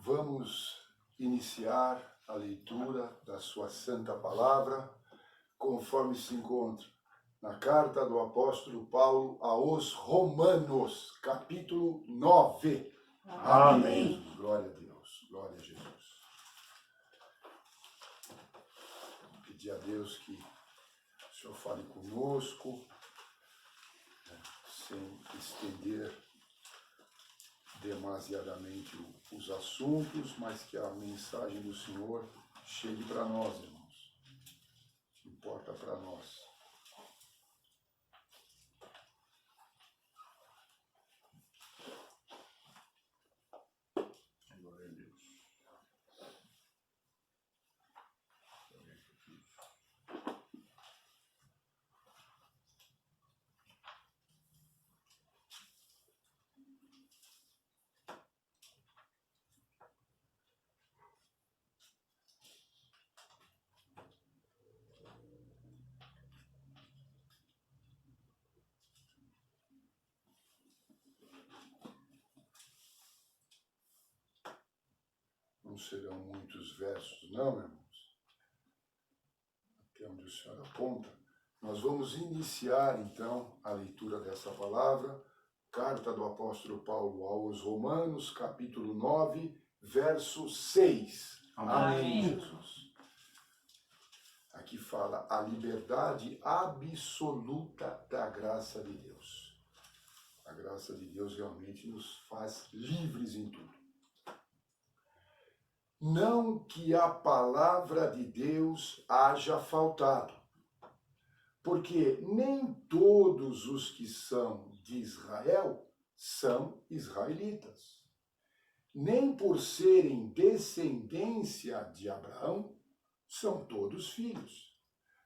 Vamos iniciar a leitura da sua santa palavra, conforme se encontra na carta do apóstolo Paulo aos Romanos, capítulo 9. Amém. Glória a Deus, glória a Jesus. Pedir a Deus que o Senhor fale conosco, sem estender demasiadamente os assuntos, mas que a mensagem do Senhor chegue para nós, irmãos. Que importa para nós. Glória a Deus. Não serão muitos versos, não, irmãos. Até onde o Senhor aponta. Nós vamos iniciar, então, a leitura dessa palavra, carta do apóstolo Paulo aos Romanos, capítulo 9, verso 6. Amém, Jesus. Aqui fala a liberdade absoluta da graça de Deus. A graça de Deus realmente nos faz livres em tudo. Não que a palavra de Deus haja faltado, porque nem todos os que são de Israel são israelitas, nem por serem descendência de Abraão são todos filhos,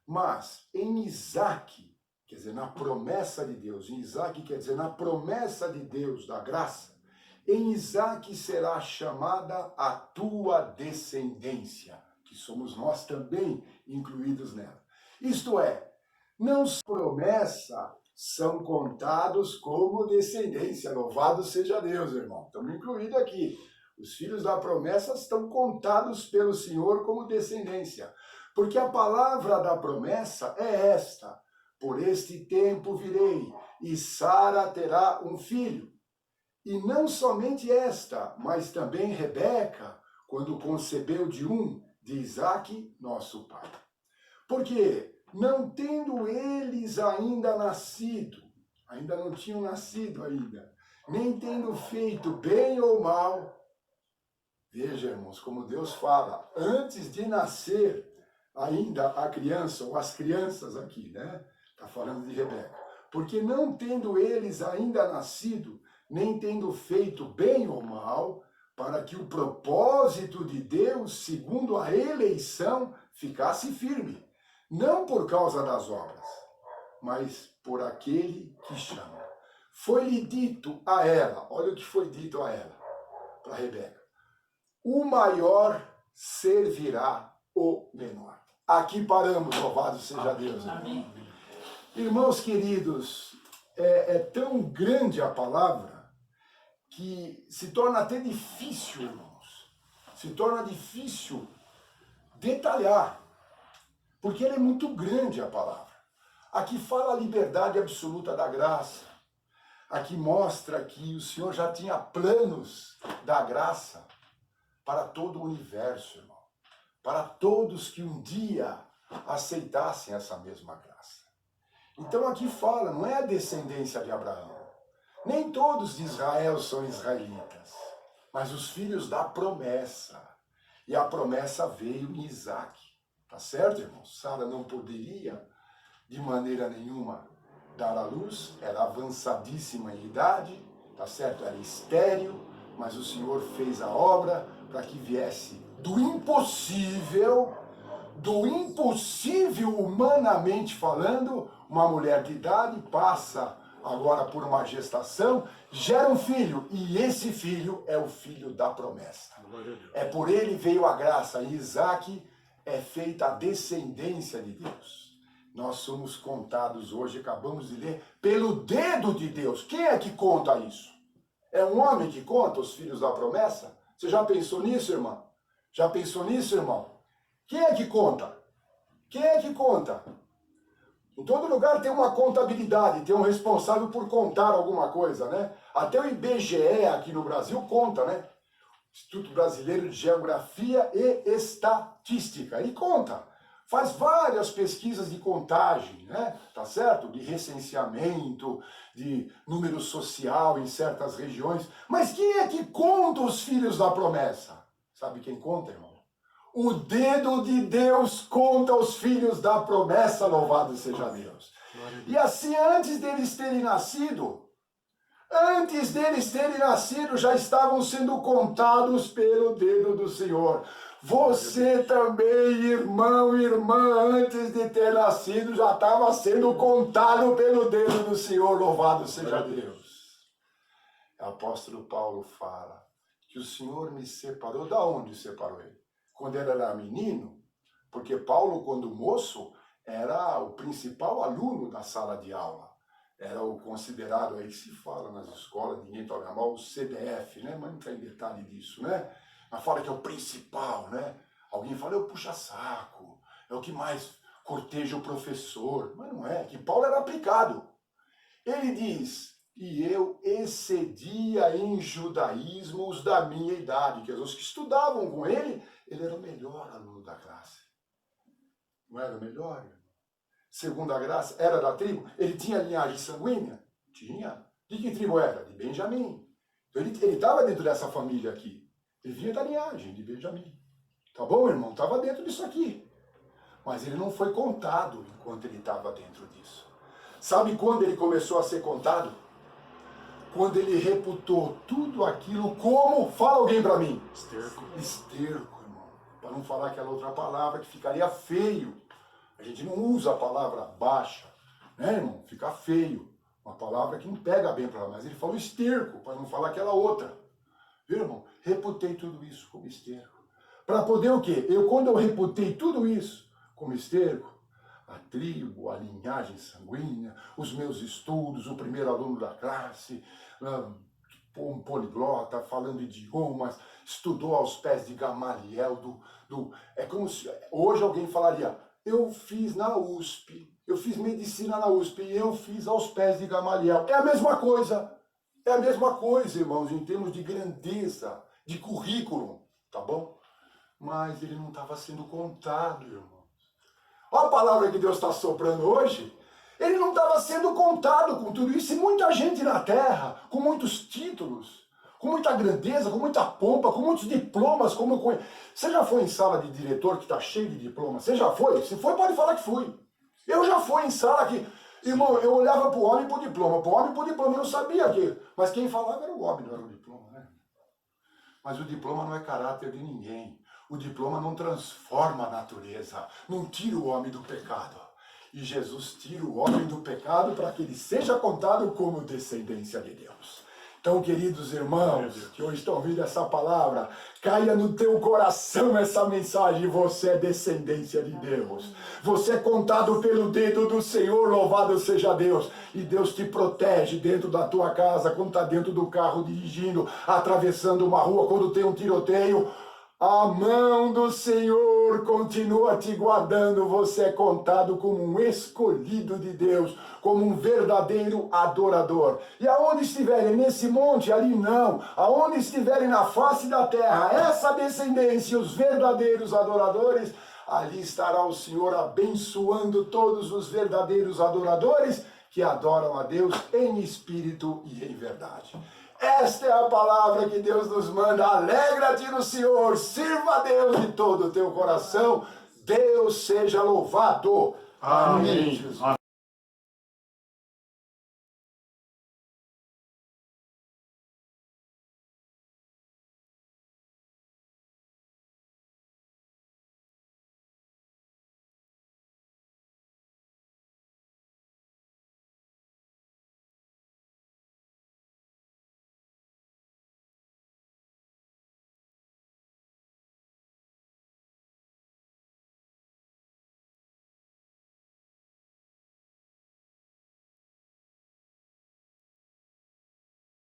mas em Isaque, quer dizer, na promessa de Deus, em Isaque quer dizer na promessa de Deus, da graça, em Isaque será chamada a tua descendência, que somos nós também incluídos nela. Isto é, não promessa são contados como descendência. Louvado seja Deus, irmão. Estamos incluídos aqui. Os filhos da promessa estão contados pelo Senhor como descendência. Porque a palavra da promessa é esta: por este tempo virei, e Sara terá um filho. E não somente esta, mas também Rebeca, quando concebeu de Isaque, nosso pai. Porque, não tendo eles ainda nascido, ainda não tinham nascido ainda, nem tendo feito bem ou mal, veja, irmãos, como Deus fala, antes de nascer ainda a criança, ou as crianças aqui, né? Está falando de Rebeca. Porque não tendo eles ainda nascido, nem tendo feito bem ou mal, para que o propósito de Deus, segundo a eleição, ficasse firme, não por causa das obras, mas por aquele que chama. Foi-lhe dito a ela, olha o que foi dito a ela, para Rebeca: o maior servirá o menor. Aqui paramos, louvado seja Deus. Amém. Irmãos queridos, é tão grande a palavra que se torna até difícil, irmãos. Se torna difícil detalhar, porque ela é muito grande a palavra. Aqui fala a liberdade absoluta da graça. Aqui mostra que o Senhor já tinha planos da graça para todo o universo, irmão. Para todos que um dia aceitassem essa mesma graça. Então aqui fala, não é a descendência de Abraão. Nem todos de Israel são israelitas, mas os filhos da promessa. E a promessa veio em Isaque. Tá certo, irmãos? Sara não poderia, de maneira nenhuma, dar à luz. Era avançadíssima em idade, tá certo? Era estéril, mas o Senhor fez a obra para que viesse do impossível humanamente falando, uma mulher de idade passa agora por uma gestação, gera um filho, e esse filho é o filho da promessa. É por ele veio a graça, e Isaque é feita a descendência de Deus. Nós somos contados hoje, acabamos de ler, pelo dedo de Deus. Quem é que conta isso? É um homem que conta os filhos da promessa? Você já pensou nisso, irmão? Já pensou nisso, irmão? Quem é que conta? Quem é que conta? Em todo lugar tem uma contabilidade, tem um responsável por contar alguma coisa, né? Até o IBGE aqui no Brasil conta, né? Instituto Brasileiro de Geografia e Estatística. E conta. Faz várias pesquisas de contagem, né? Tá certo? De recenseamento, de número social em certas regiões. Mas quem é que conta os filhos da promessa? Sabe quem conta, irmão? O dedo de Deus conta os filhos da promessa, louvado seja Deus. E assim, antes deles terem nascido, já estavam sendo contados pelo dedo do Senhor. Você também, irmão, irmã, antes de ter nascido, já estava sendo contado pelo dedo do Senhor, louvado seja Deus. O apóstolo Paulo fala que o Senhor me separou. Da onde separou ele? Quando ele era menino? Porque Paulo, quando moço, era o principal aluno da sala de aula. Era o considerado, aí que se fala nas escolas, ninguém toca mal, o CDF, né? Mas não tem detalhe disso, né? Mas fala que é o principal, né? Alguém fala, é o puxa-saco, é o que mais corteja o professor. Mas não é, que Paulo era aplicado. Ele diz, e eu excedia em judaísmo os da minha idade, que os que estudavam com ele era o melhor aluno da classe. Não era o melhor, irmão? Segundo a graça, era da tribo. Ele tinha linhagem sanguínea? Tinha. De que tribo era? De Benjamim. Então ele estava dentro dessa família aqui. Ele vinha da linhagem de Benjamim. Tá bom, irmão? Estava dentro disso aqui. Mas ele não foi contado enquanto ele estava dentro disso. Sabe quando ele começou a ser contado? Quando ele reputou tudo aquilo como... Fala alguém para mim. Esterco. Esterco, irmão. Para não falar aquela outra palavra que ficaria feio. A gente não usa a palavra baixa, né, irmão? Fica feio. Uma palavra que não pega bem para lá. Mas ele falou esterco, para não falar aquela outra. Viu, irmão? Reputei tudo isso como esterco. Para poder o quê? Quando eu reputei tudo isso como esterco, a tribo, a linhagem sanguínea, os meus estudos, o primeiro aluno da classe, um poliglota, falando idiomas, estudou aos pés de Gamaliel, é como se hoje alguém falaria, eu fiz na USP, eu fiz medicina na USP e eu fiz aos pés de Gamaliel. É a mesma coisa, irmãos, em termos de grandeza, de currículo, tá bom? Mas ele não estava sendo contado, irmãos. Olha a palavra que Deus está soprando hoje. Ele não estava sendo contado com tudo isso. E muita gente na terra, com muitos títulos, com muita grandeza, com muita pompa, com muitos diplomas. Você já foi em sala de diretor que está cheio de diplomas? Você já foi? Se foi, pode falar que fui. Eu já fui em sala que... Irmão, eu olhava para o homem e para o diploma. Para o homem e para o diploma. Eu não sabia que... Mas quem falava era o homem, não era o diploma, né? Mas o diploma não é caráter de ninguém. O diploma não transforma a natureza. Não tira o homem do pecado. E Jesus tira o homem do pecado para que ele seja contado como descendência de Deus. Então, queridos irmãos, que hoje estão ouvindo essa palavra, caia no teu coração essa mensagem, você é descendência de Deus. Você é contado pelo dedo do Senhor, louvado seja Deus. E Deus te protege dentro da tua casa, quando está dentro do carro dirigindo, atravessando uma rua, quando tem um tiroteio. A mão do Senhor continua te guardando, você é contado como um escolhido de Deus, como um verdadeiro adorador. E aonde estiverem, nesse monte, ali não, aonde estiverem na face da terra, essa descendência, os verdadeiros adoradores, ali estará o Senhor abençoando todos os verdadeiros adoradores que adoram a Deus em espírito e em verdade. Esta é a palavra que Deus nos manda. Alegra-te no Senhor, sirva a Deus de todo o teu coração. Deus seja louvado. Amém. Jesus.